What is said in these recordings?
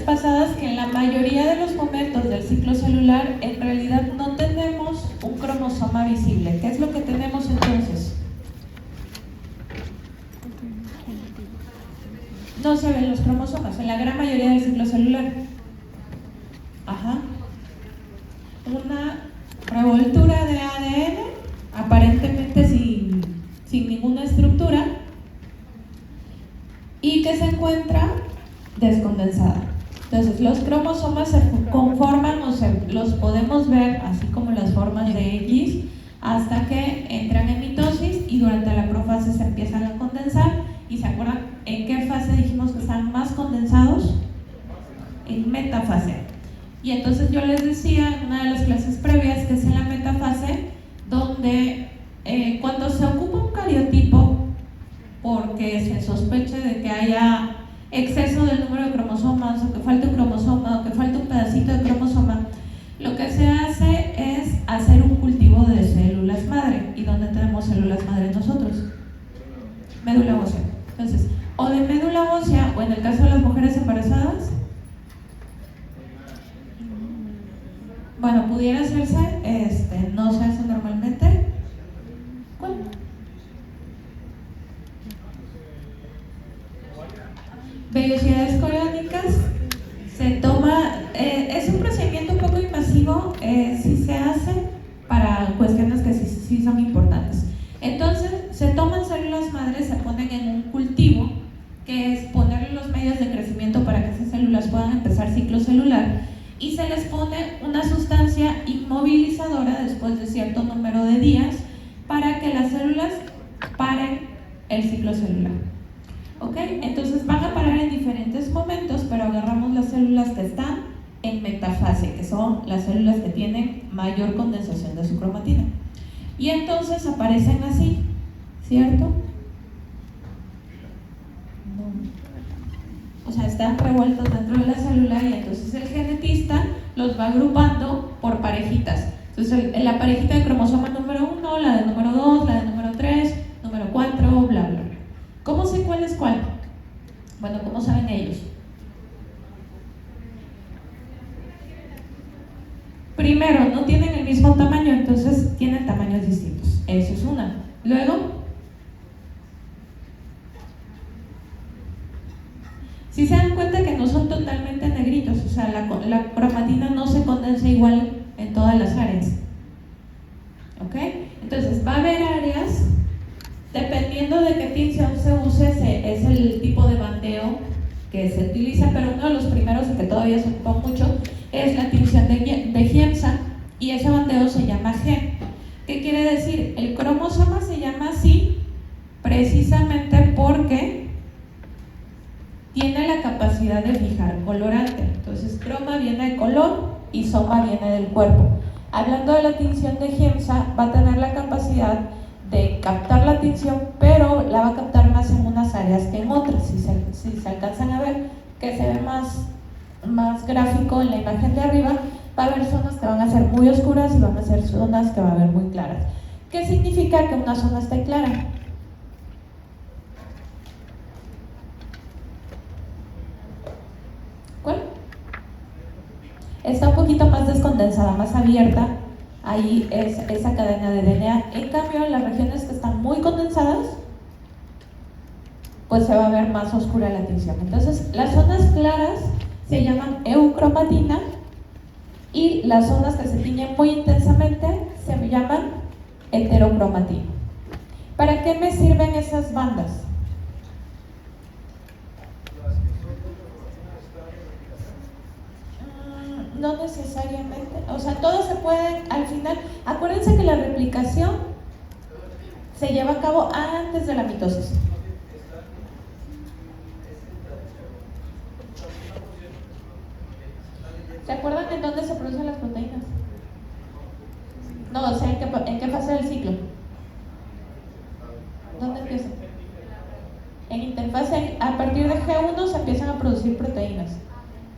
pasadas que en la mayoría de los momentos del ciclo celular en realidad no tenemos un cromosoma visible. ¿Qué es lo que tenemos entonces? No se ven los cromosomas en la gran mayoría del ciclo celular. Ajá. Una revoltura de ADN, aparentemente sin ninguna estructura, y que se encuentra descondensada. Entonces los cromosomas se conforman o los podemos ver así como las formas de X hasta que entran en mitosis y durante la profase se empiezan a condensar. ¿Y se acuerdan en qué fase dijimos que están más condensados? En metafase. Y entonces yo les decía en una de las clases previas que es en la metafase donde cuando se ocupa un cariotipo porque se sospeche de que haya exceso del número de cromosomas o que falte un cromosoma o que falte un pedacito de cromosoma, lo que se hace es hacer un cultivo de células madre. ¿Y dónde tenemos células madre nosotros? Médula ósea. Entonces, o de médula ósea o en el caso de las mujeres embarazadas, bueno, pudiera hacerse, no se hace normalmente. ¿Cuál? Vellosidades coriónicas. Se toma, es un procedimiento un poco invasivo, sí se hace para cuestiones que sí son importantes. Entonces, se toman células madres, se ponen en un cultivo, que es ponerle los medios de crecimiento para que esas células puedan empezar ciclo celular, y se les pone una sustancia inmovilizadora después de cierto número de días para que las células paren el ciclo celular. ¿Ok? Entonces van a parar en diferentes momentos, pero agarramos las células que están en metafase, que son las células que tienen mayor condensación de su cromatina. Y entonces aparecen así, ¿cierto? No. O sea, están revueltos dentro de la célula y entonces el genetista los va agrupando por parejitas. Entonces la parejita de cromosoma número 1, la de número 2, la de número 3, número 4, bla, bla. ¿Cómo sé cuál es cuál? Bueno, ¿cómo saben ellos? Primero, no tienen el mismo tamaño, entonces tienen tamaños distintos. Eso es una. Luego, si se dan cuenta que no son totalmente negritos, o sea, la cromatina no se condensa igual en todas las áreas. ¿Ok? Entonces, va a haber áreas, dependiendo de qué tinción se use, es el tipo de bandeo que se utiliza, pero uno de los primeros y que todavía se ocupa mucho es la tinción de Giemsa, y ese bandeo se llama G. ¿Qué quiere decir? El cromosoma se llama así precisamente porque tiene la capacidad de fijar colorante. Entonces, croma viene de color y soma viene del cuerpo. Hablando de la tinción de Giemsa, va a tener la capacidad de captar la tinción, pero la va a captar más en unas áreas que en otras. Si se alcanzan a ver, que se ve más gráfico en la imagen de arriba, va a haber zonas que van a ser muy oscuras y van a ser zonas que van a ver muy claras. ¿Qué significa que una zona esté clara? ¿Cuál? Está un poquito más descondensada, más abierta. Ahí es esa cadena de DNA. En cambio, en las regiones que están muy condensadas, pues se va a ver más oscura la tinción. Entonces, las zonas claras se llaman eucromatina y las zonas que se tiñen muy intensamente se llaman heterocromatina. ¿Para qué me sirven esas bandas? No necesariamente, o sea, todo se puede al final. Acuérdense que la replicación se lleva a cabo antes de la mitosis. ¿Se acuerdan en dónde se producen las proteínas? No, o sea, ¿en qué fase del ciclo? ¿Dónde empieza? En interfase, a partir de G1 se empiezan a producir proteínas.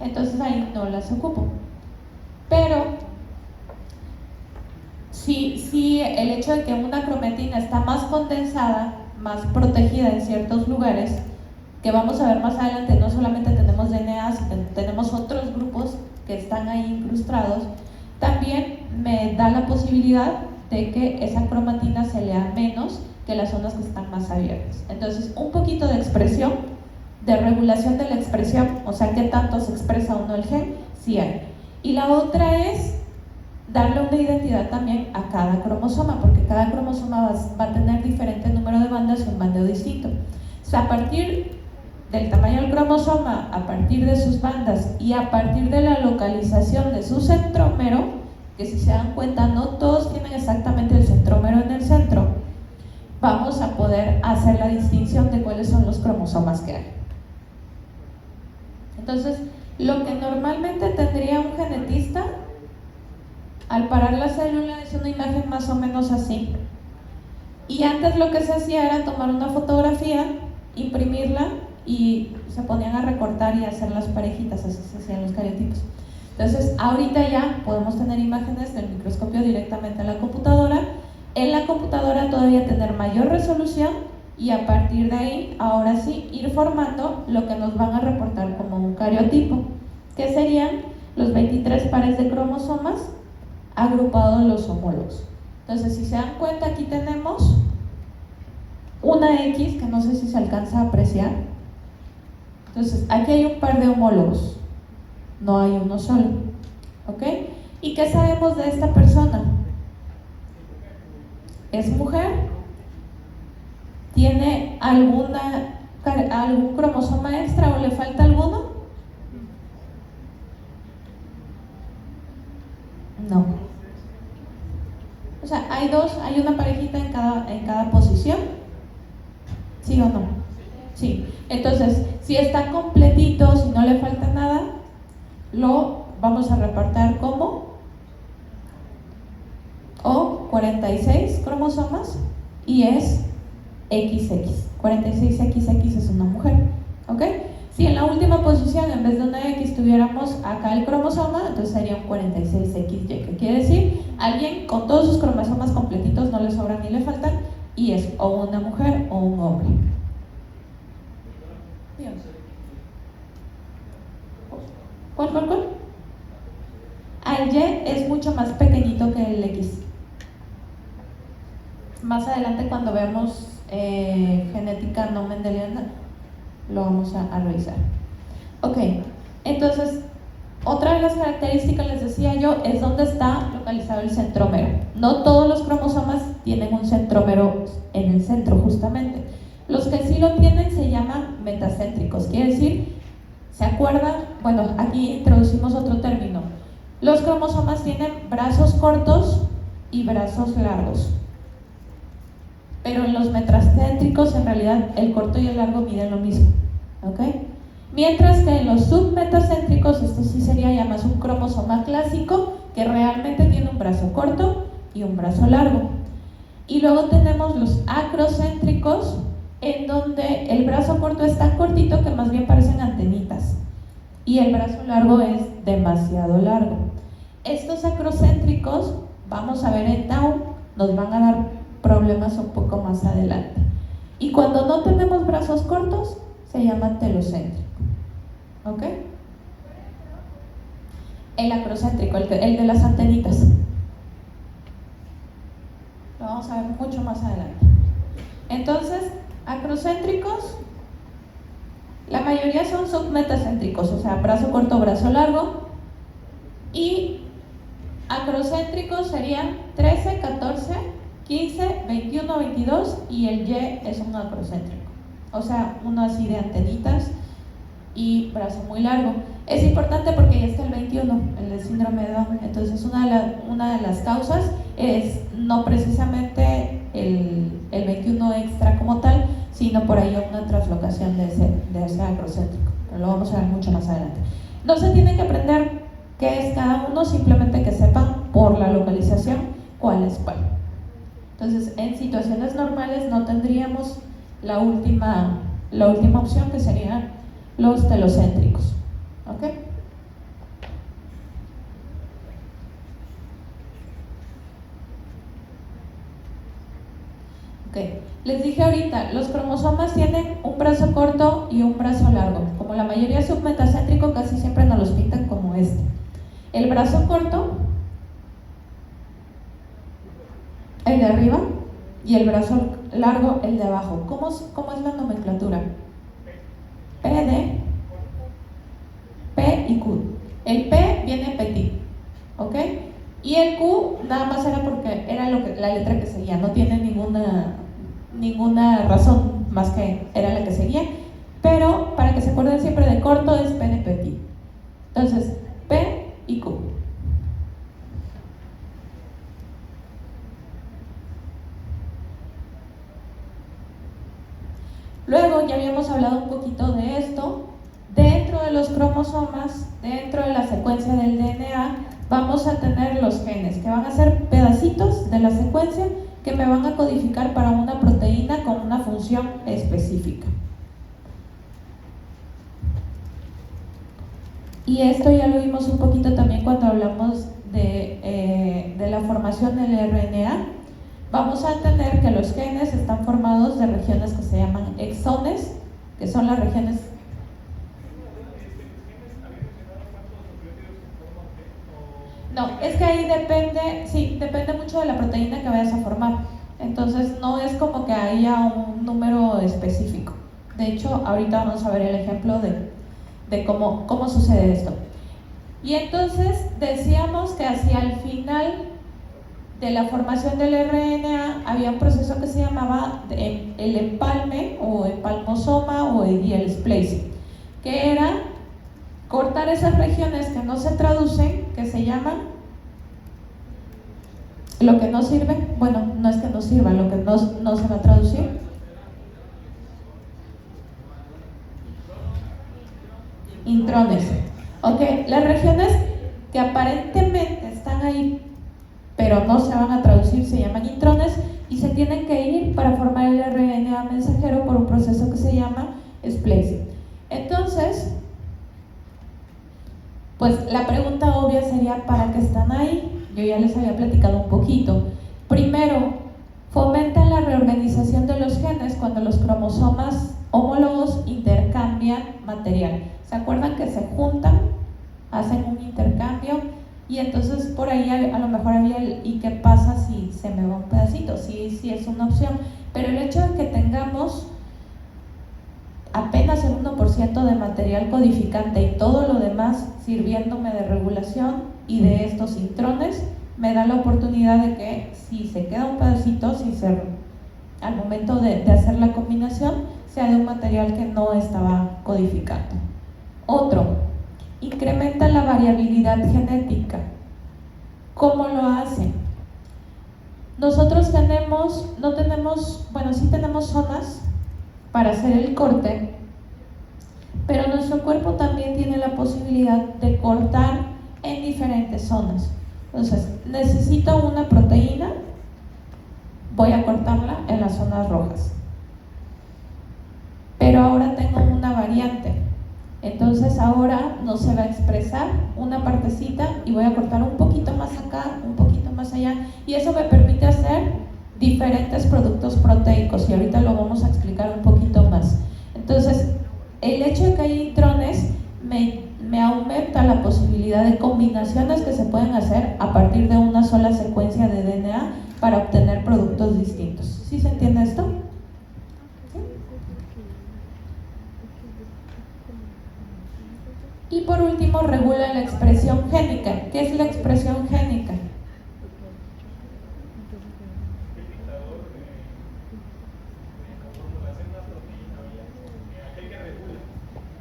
Entonces ahí no las ocupo. Pero si el hecho de que una cromatina está más condensada, más protegida en ciertos lugares, que vamos a ver más adelante, no solamente tenemos DNA, sino tenemos otros grupos que están ahí incrustados, también me da la posibilidad de que esa cromatina se lea menos que las zonas que están más abiertas. Entonces, un poquito de expresión, de regulación de la expresión, o sea, qué tanto se expresa o no el gen, sí hay. Y la otra es darle una identidad también a cada cromosoma, porque cada cromosoma va a tener diferente número de bandas y un bandeo distinto. O sea, a partir del tamaño del cromosoma, a partir de sus bandas y a partir de la localización de su centrómero, que si se dan cuenta no todos tienen exactamente el centrómero en el centro, vamos a poder hacer la distinción de cuáles son los cromosomas que hay. Entonces, lo que normalmente tendría un genetista al parar la célula es una imagen más o menos así. Y antes lo que se hacía era tomar una fotografía, imprimirla y se ponían a recortar y a hacer las parejitas, así se hacían los cariotipos. Entonces, ahorita ya podemos tener imágenes del microscopio directamente en la computadora. En la computadora todavía tener mayor resolución y a partir de ahí, ahora sí, ir formando lo que nos van a reportar como un cariotipo, que serían los 23 pares de cromosomas agrupados los homólogos. Entonces, si se dan cuenta, aquí tenemos una X que no sé si se alcanza a apreciar. Entonces, aquí hay un par de homólogos, no hay uno solo, ¿ok? ¿Y qué sabemos de esta persona? ¿Es mujer? ¿Tiene algún cromosoma extra o le falta alguno? No. O sea, hay una parejita en cada posición. ¿Sí o no? Sí. Entonces, si está completito, si no le falta nada, lo vamos a reportar como o 46 cromosomas y es XX. 46XX es una mujer, ¿ok? Si en la última posición en vez de una X tuviéramos acá el cromosoma, entonces sería un 46XY, que quiere decir alguien con todos sus cromosomas completitos, no le sobran ni le faltan, y es o una mujer o un hombre. Bien. ¿Cuál? El Y es mucho más pequeñito que el X. Más adelante cuando veamos genética no mendeliana lo vamos a revisar. Ok, entonces otra de las características, les decía yo, es donde está localizado el centrómero. No todos los cromosomas tienen un centrómero en el centro justamente. Los que sí lo tienen se llaman metacéntricos, quiere decir, ¿se acuerdan? Bueno, aquí introducimos otro término. Los cromosomas tienen brazos cortos y brazos largos. Pero en los metacéntricos en realidad el corto y el largo miden lo mismo, ¿ok? Mientras que en los submetacéntricos, esto sí sería ya más un cromosoma clásico que realmente tiene un brazo corto y un brazo largo. Y luego tenemos los acrocéntricos, en donde el brazo corto es tan cortito que más bien parecen antenitas y el brazo largo es demasiado largo. Estos acrocéntricos, vamos a ver en Down, nos van a dar problemas un poco más adelante. Y cuando no tenemos brazos cortos, se llama telocéntrico. ¿Ok? El acrocéntrico, el de las antenitas. Lo vamos a ver mucho más adelante. Entonces, acrocéntricos, la mayoría son submetacéntricos, o sea, brazo corto, brazo largo. Y acrocéntricos serían 13, 14, 15, 21, 22 y el Y es un acrocéntrico. O sea, uno así de antenitas y brazo muy largo. Es importante porque ya está el 21, el del síndrome de Down. Entonces, una de las causas es no precisamente el 21 extra como tal, sino por ahí una translocación de ese acrocéntrico. Pero lo vamos a ver mucho más adelante. No se tiene que aprender qué es cada uno, simplemente que sepan por la localización cuál es cuál. Entonces, en situaciones normales no tendríamos la última opción, que serían los telocéntricos. ¿Ok? Ok. Les dije ahorita, los cromosomas tienen un brazo corto y un brazo largo. Como la mayoría es submetacéntrico, casi siempre nos los pintan como este. El brazo corto, el de arriba, y el brazo largo, el de abajo. ¿Cómo es la nomenclatura? PD, P y Q. El P viene petit, ¿ok? Y el Q nada más era porque era la letra que seguía, no tiene ninguna razón más que era la que seguía, pero para que se acuerden siempre de corto es P de petit. Entonces, P y Q. Luego ya habíamos hablado un poquito de esto. Dentro de los cromosomas, dentro de la secuencia del DNA, vamos a tener los genes, que van a ser pedacitos de la secuencia que me van a codificar para una proteína con una función específica. Y esto ya lo vimos un poquito también cuando hablamos de la formación del RNA. Vamos a entender que los genes están formados de regiones que se llaman exones, que son las regiones. No, es que ahí depende mucho de la proteína que vayas a formar. Entonces no es como que haya un número específico. De hecho, ahorita vamos a ver el ejemplo de cómo sucede esto. Y entonces decíamos que hacia el final de la formación del RNA había un proceso que se llamaba el empalme o empalmosoma o el yield splicing, que era cortar esas regiones que no se traducen, que se llaman lo que no sirve. Bueno, no es que no sirva, lo que no se va a traducir. Intrones. Ok, las regiones que aparentemente están ahí pero no se van a traducir se llaman intrones y se tienen que ir para formar el RNA mensajero por un proceso que se llama splicing. Entonces, pues la pregunta obvia sería ¿para qué están ahí? Yo ya les había platicado un poquito. Primero, fomentan la reorganización de los genes cuando los cromosomas homólogos intercambian material. ¿Se acuerdan que se juntan? Hacen un intercambio y entonces por ahí a lo mejor había ¿y qué pasa si se me va un pedacito? Sí es una opción, pero el hecho de que tengamos apenas el 1% de material codificante y todo lo demás sirviéndome de regulación y de estos intrones me da la oportunidad de que si se queda un pedacito, al momento de hacer la combinación, sea de un material que no estaba codificando. Otro, incrementa la variabilidad genética. ¿Cómo lo hace? Nosotros sí tenemos zonas para hacer el corte, pero nuestro cuerpo también tiene la posibilidad de cortar en diferentes zonas. Entonces, necesito una proteína, voy a cortarla en las zonas rojas. Pero ahora tengo una variante. Entonces ahora no se va a expresar una partecita y voy a cortar un poquito más acá, un poquito más allá, y eso me permite hacer diferentes productos proteicos y ahorita lo vamos a explicar un poquito más. Entonces, el hecho de que haya intrones me aumenta la posibilidad de combinaciones que se pueden hacer a partir de una sola secuencia de DNA para obtener productos distintos. ¿Sí se entiende esto? Y por último, regula la expresión génica. ¿Qué es la expresión génica?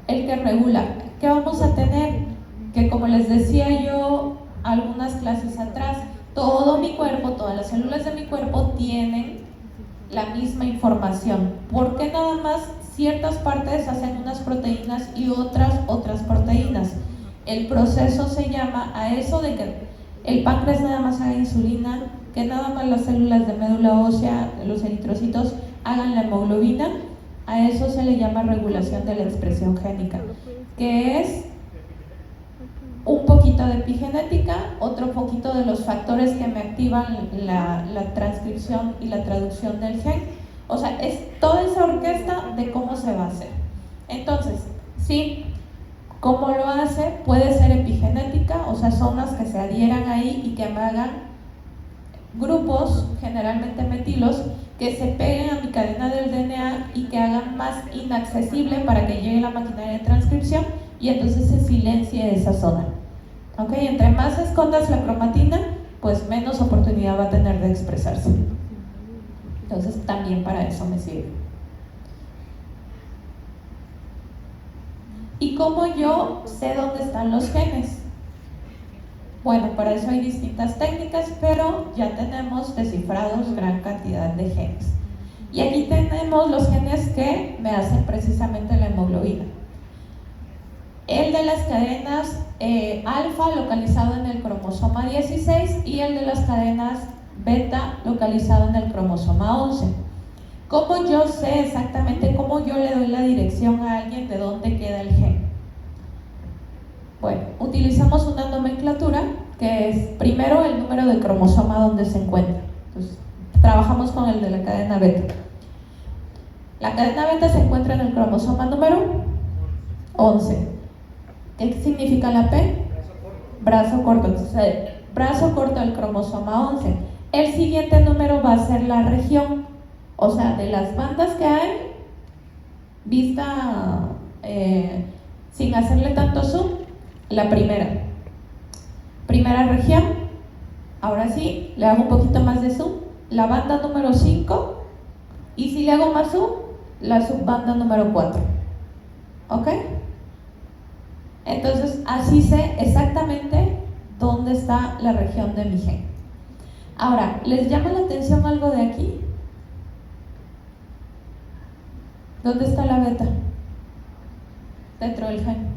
El que regula. ¿Qué vamos a tener? Que como les decía yo algunas clases atrás, todo mi cuerpo, todas las células de mi cuerpo tienen la misma información. ¿Por qué nada más ciertas partes hacen unas proteínas y otras proteínas? El proceso se llama a eso de que el páncreas nada más haga insulina, que nada más las células de médula ósea, los eritrocitos, hagan la hemoglobina. A eso se le llama regulación de la expresión génica, que es un poquito de epigenética, otro poquito de los factores que me activan la transcripción y la traducción del gen, O sea, es toda esa orquesta de cómo se va a hacer. Entonces, sí, ¿cómo lo hace? Puede ser epigenética, o sea, zonas que se adhieran ahí y que hagan grupos, generalmente metilos, que se peguen a mi cadena del DNA y que hagan más inaccesible para que llegue la maquinaria de transcripción y entonces se silencie esa zona. ¿Ok? Entre más escondas la cromatina, pues menos oportunidad va a tener de expresarse. Entonces también para eso me sirve. ¿Y cómo yo sé dónde están los genes? Bueno, para eso hay distintas técnicas, pero ya tenemos descifrados gran cantidad de genes. Y aquí tenemos los genes que me hacen precisamente la hemoglobina. El de las cadenas alfa localizado en el cromosoma 16 y el de las cadenas beta localizado en el cromosoma 11. ¿Cómo yo sé exactamente, cómo yo le doy la dirección a alguien de dónde queda el gen? Bueno, utilizamos una nomenclatura que es primero el número de cromosoma donde se encuentra. Entonces, trabajamos con el de la cadena beta. La cadena beta se encuentra en el cromosoma número 11. ¿Qué significa la P? Brazo corto. Entonces, brazo corto del cromosoma 11. El siguiente número va a ser la región, o sea, de las bandas que hay, vista sin hacerle tanto zoom, la primera región. Ahora sí, le hago un poquito más de zoom, la banda número 5, y si le hago más zoom, la subbanda número 4. ¿Ok? Entonces, así sé exactamente dónde está la región de mi gen. Ahora, ¿les llama la atención algo de aquí? ¿Dónde está la beta? Dentro del gen.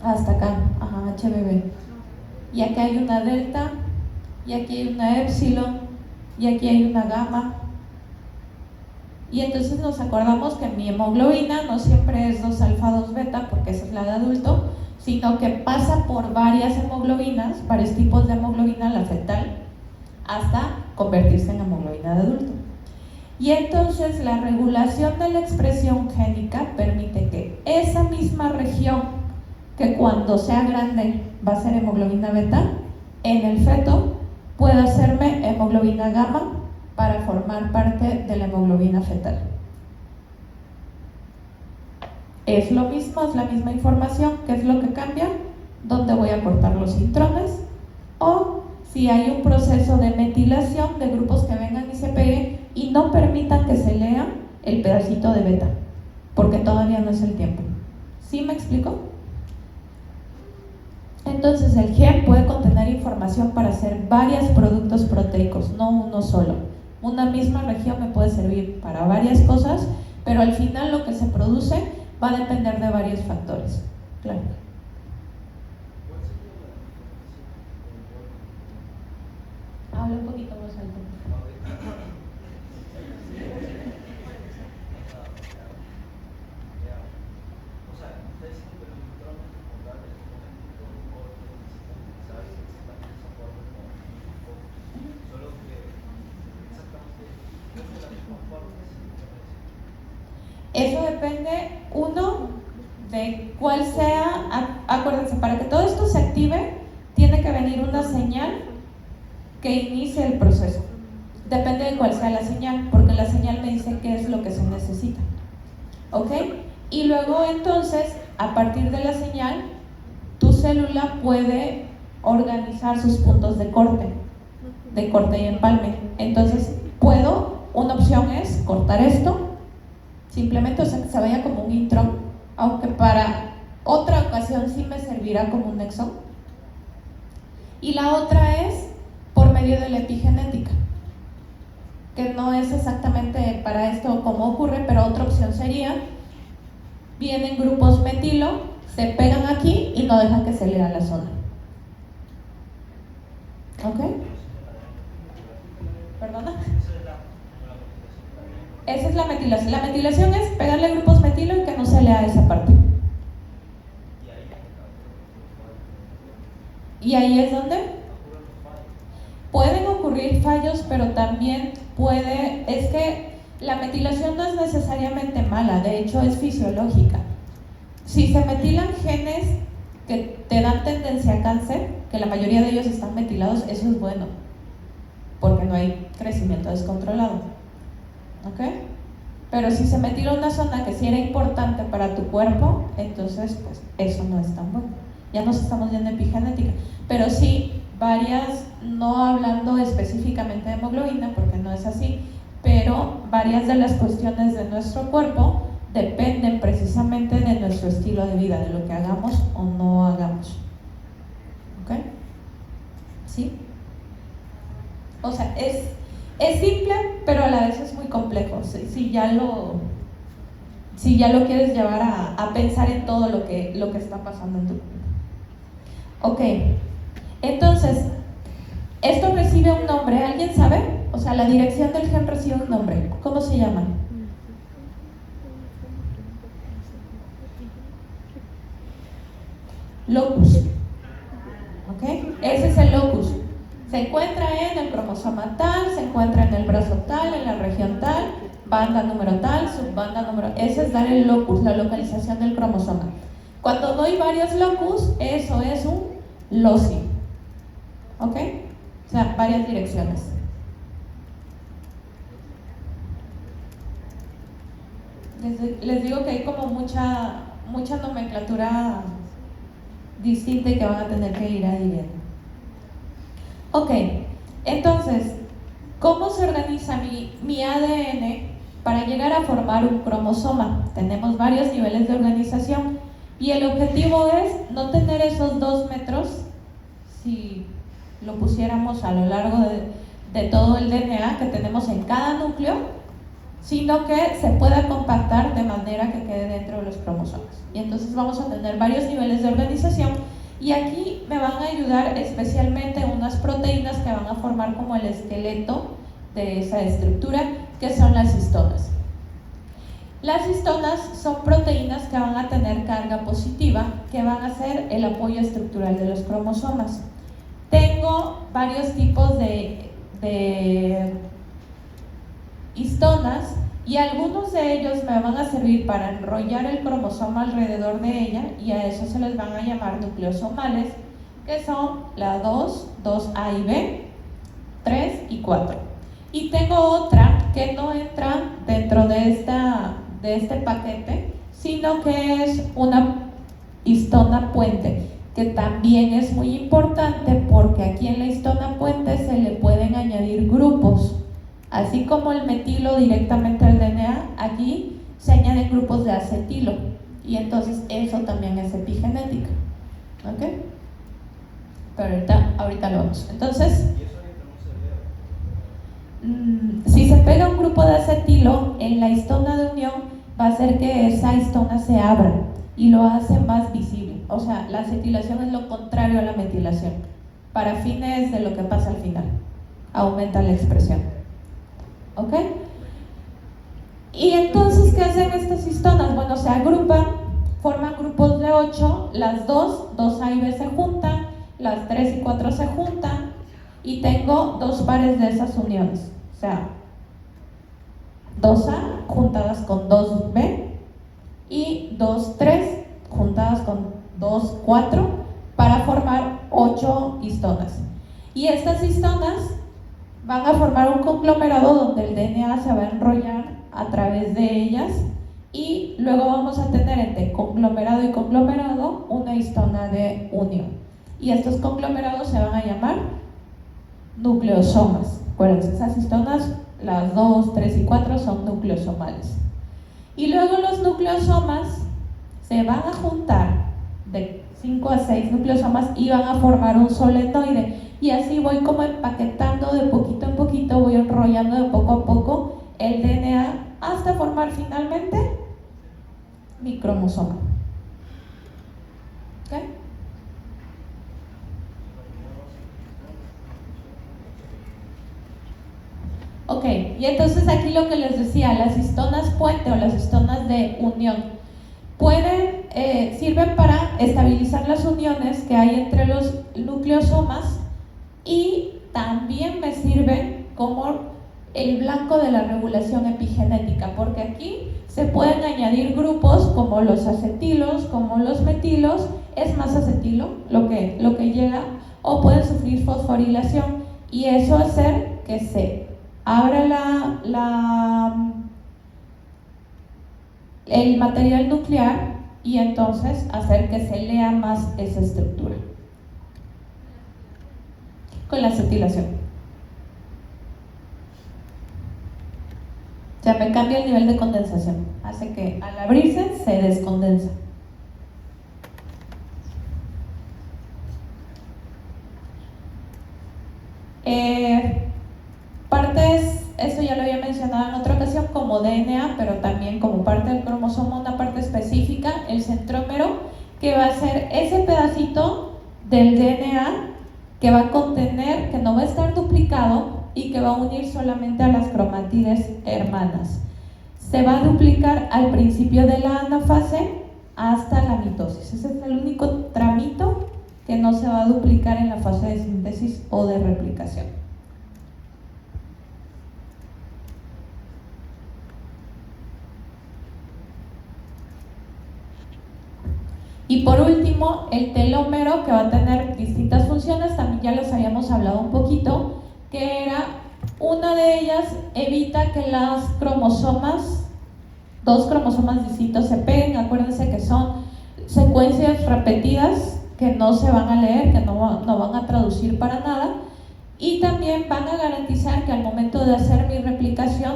Hasta acá, ajá, HBB. Y aquí hay una delta, y aquí hay una epsilon, y aquí hay una gamma. Y entonces nos acordamos que mi hemoglobina no siempre es 2 alfa 2 beta, porque esa es la de adulto, sino que pasa por varias hemoglobinas, varios tipos de hemoglobina, la fetal, hasta convertirse en hemoglobina de adulto. Y entonces la regulación de la expresión génica permite que esa misma región, que cuando sea grande va a ser hemoglobina beta, en el feto pueda hacerme hemoglobina gamma para formar parte de la hemoglobina fetal. Es lo mismo, es la misma información. ¿Qué es lo que cambia? ¿Dónde voy a cortar los intrones? O si hay un proceso de metilación de grupos que vengan y se peguen y no permitan que se lea el pedacito de beta, porque todavía no es el tiempo. ¿Sí me explico? Entonces el gen puede contener información para hacer varios productos proteicos, no uno solo. Una misma región me puede servir para varias cosas, pero al final lo que se produce va a depender de varios factores. Claro. Habla un poquito más alto. Eso depende, uno, de cuál sea. Acuérdense, para que todo esto se active, tiene que venir una señal que inicie el proceso. Depende de cuál sea la señal, porque la señal me dice qué es lo que se necesita. ¿Ok? Y luego entonces, a partir de la señal, tu célula puede organizar sus puntos de corte y empalme. Entonces, una opción es cortar esto, simplemente, o sea, que se vaya como un intrón, aunque para otra ocasión sí me servirá como un exón. Y la otra es por medio de la epigenética, que no es exactamente para esto como ocurre, pero otra opción sería, vienen grupos metilo, se pegan aquí y no dejan que se lea la zona. ¿Ok? ¿Perdona? Esa es la metilación. La metilación es pegarle grupos metilo y que no se lea esa parte. ¿Y ahí es donde? producir fallos, pero también es que la metilación no es necesariamente mala, de hecho es fisiológica. Si se metilan genes que te dan tendencia a cáncer, que la mayoría de ellos están metilados, eso es bueno, porque no hay crecimiento descontrolado, ¿ok? Pero si se metila una zona que sí era importante para tu cuerpo, entonces pues eso no es tan bueno. Ya nos estamos yendo en epigenética, pero sí varias, no hablando específicamente de hemoglobina, porque no es así, pero varias de las cuestiones de nuestro cuerpo dependen precisamente de nuestro estilo de vida, de lo que hagamos o no hagamos. ¿Ok? ¿Sí? O sea, es simple, pero a la vez es muy complejo. Si ya lo quieres llevar a pensar en todo lo que está pasando en tu cuerpo. Ok, entonces, esto recibe un nombre, ¿alguien sabe? O sea, la dirección del gen recibe un nombre. ¿Cómo se llama? Locus. ¿Ok? Ese es el locus. Se encuentra en el cromosoma tal, se encuentra en el brazo tal, en la región tal, banda número tal, subbanda número... Ese es dar el locus, la localización del cromosoma. Cuando doy varios locus, eso es un loci. ¿Ok? O sea, varias direcciones. Les digo que hay como mucha nomenclatura distinta y que van a tener que ir adhiriendo. Ok, entonces, ¿cómo se organiza mi ADN para llegar a formar un cromosoma? Tenemos varios niveles de organización y el objetivo es no tener esos 2 metros, si lo pusiéramos a lo largo de todo el DNA que tenemos en cada núcleo, sino que se pueda compactar de manera que quede dentro de los cromosomas. Y entonces vamos a tener varios niveles de organización y aquí me van a ayudar especialmente unas proteínas que van a formar como el esqueleto de esa estructura, que son las histonas. Las histonas son proteínas que van a tener carga positiva, que van a ser el apoyo estructural de los cromosomas. Tengo varios tipos de histonas y algunos de ellos me van a servir para enrollar el cromosoma alrededor de ella y a eso se les van a llamar nucleosomales, que son la 2, 2A y B, 3 y 4. Y tengo otra que no entra dentro de este paquete, sino que es una histona puente, que también es muy importante porque aquí en la histona puente se le pueden añadir grupos. Así como el metilo directamente al DNA, aquí se añaden grupos de acetilo y entonces eso también es epigenética. ¿Ok? Pero ahorita lo vemos. Entonces, si se pega un grupo de acetilo en la histona de unión, va a hacer que esa histona se abra y lo hace más visible. O sea, la acetilación es lo contrario a la metilación. Para fines de lo que pasa al final, aumenta la expresión. ¿Ok? Y entonces, ¿qué hacen estas histonas? Bueno, se agrupan, forman grupos de 8, las 2A y B se juntan, las 3 y 4 se juntan, y tengo 2 pares de esas uniones. O sea, 2A juntadas con 2B y 2,3 juntadas con 2,4 para formar 8 histonas. Y estas histonas van a formar un conglomerado donde el DNA se va a enrollar a través de ellas y luego vamos a tener entre conglomerado y conglomerado una histona de unión. Y estos conglomerados se van a llamar nucleosomas. Acuérdense, esas histonas, las 2, 3 y 4 son nucleosomales. Y luego los nucleosomas se van a juntar de 5 a 6 nucleosomas y van a formar un solenoide. Y así voy como empaquetando de poquito en poquito, voy enrollando de poco a poco el DNA hasta formar finalmente mi cromosoma. ¿Ok? Ok, y entonces aquí lo que les decía, las histonas puente o las histonas de unión sirven para estabilizar las uniones que hay entre los nucleosomas y también me sirven como el blanco de la regulación epigenética, porque aquí se pueden añadir grupos como los acetilos, como los metilos, es más acetilo lo que llega, o pueden sufrir fosforilación, y eso hacer que se abra el material nuclear y entonces hacer que se lea más esa estructura. Con la acetilación. O sea, me cambia el nivel de condensación. Hace que al abrirse se descondensa. Partes, eso ya lo había mencionado en otra ocasión, como DNA, pero también como parte del cromosoma, una parte específica, el centrómero, que va a ser ese pedacito del DNA que va a contener, que no va a estar duplicado y que va a unir solamente a las cromátides hermanas. Se va a duplicar al principio de la anafase hasta la mitosis. Ese es el único tramito que no se va a duplicar en la fase de síntesis o de replicación. Y por último, el telómero, que va a tener distintas funciones, también ya les habíamos hablado un poquito, que era, una de ellas evita que las cromosomas, dos cromosomas distintos se peguen. Acuérdense que son secuencias repetidas que no se van a leer, que no van a traducir para nada, y también van a garantizar que al momento de hacer mi replicación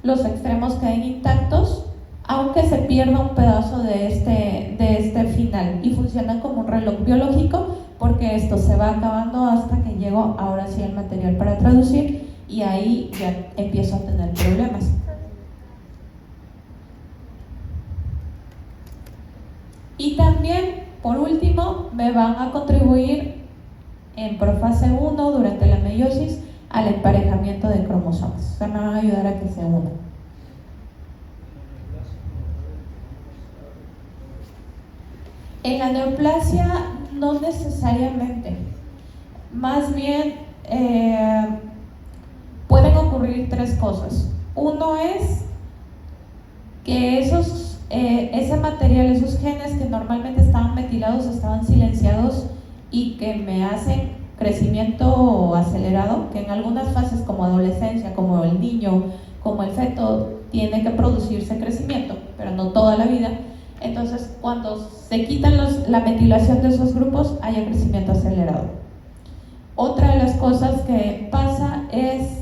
los extremos queden intactos, aunque se pierda un pedazo de este final, y funciona como un reloj biológico, porque esto se va acabando hasta que llego ahora sí al material para traducir, y ahí ya empiezo a tener problemas. Y también, por último, me van a contribuir en profase 1 durante la meiosis al emparejamiento de cromosomas. O sea, me van a ayudar a que se unan. En la neoplasia no necesariamente, más bien pueden ocurrir tres cosas. Uno es que ese material, esos genes que normalmente estaban metilados, estaban silenciados y que me hacen crecimiento acelerado, que en algunas fases como adolescencia, como el niño, como el feto, tiene que producirse crecimiento, pero no toda la vida. Entonces, cuando se quitan la metilación de esos grupos, haya crecimiento acelerado. Otra de las cosas que pasa es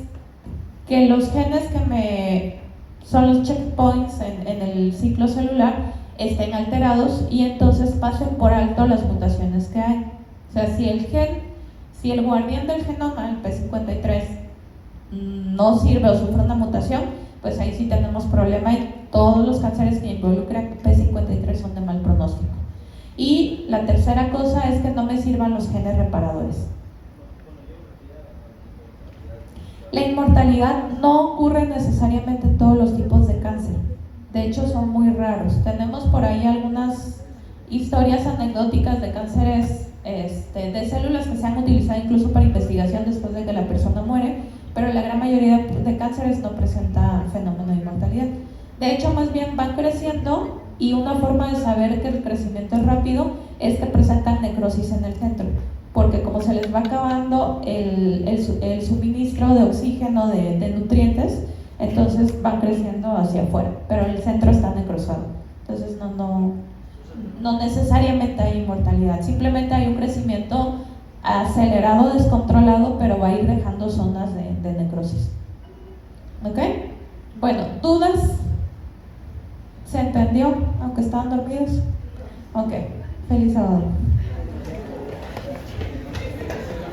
que los genes que son los checkpoints en el ciclo celular estén alterados, y entonces pasen por alto las mutaciones que hay. O sea, si el guardián del genoma, el P53, no sirve o sufre una mutación, pues ahí sí tenemos problema, y todos los cánceres que involucran P53 son de mal pronóstico. Y la tercera cosa es que no me sirvan los genes reparadores. La inmortalidad no ocurre necesariamente en todos los tipos de cáncer. De hecho, son muy raros. Tenemos por ahí algunas historias anecdóticas de cánceres de células que se han utilizado incluso para investigación después de que la persona muere, pero la gran mayoría de cánceres no presenta fenómeno de inmortalidad. De hecho, más bien van creciendo, y una forma de saber que el crecimiento es rápido es que presentan necrosis en el centro, porque como se les va acabando el suministro de oxígeno, de nutrientes, entonces van creciendo hacia afuera, pero el centro está necrosado. Entonces no necesariamente hay inmortalidad, simplemente hay un crecimiento acelerado, descontrolado, pero va a ir dejando zonas de necrosis. ¿Ok? Bueno, ¿dudas? ¿Se entendió, aunque estaban dormidos? Ok, feliz sábado.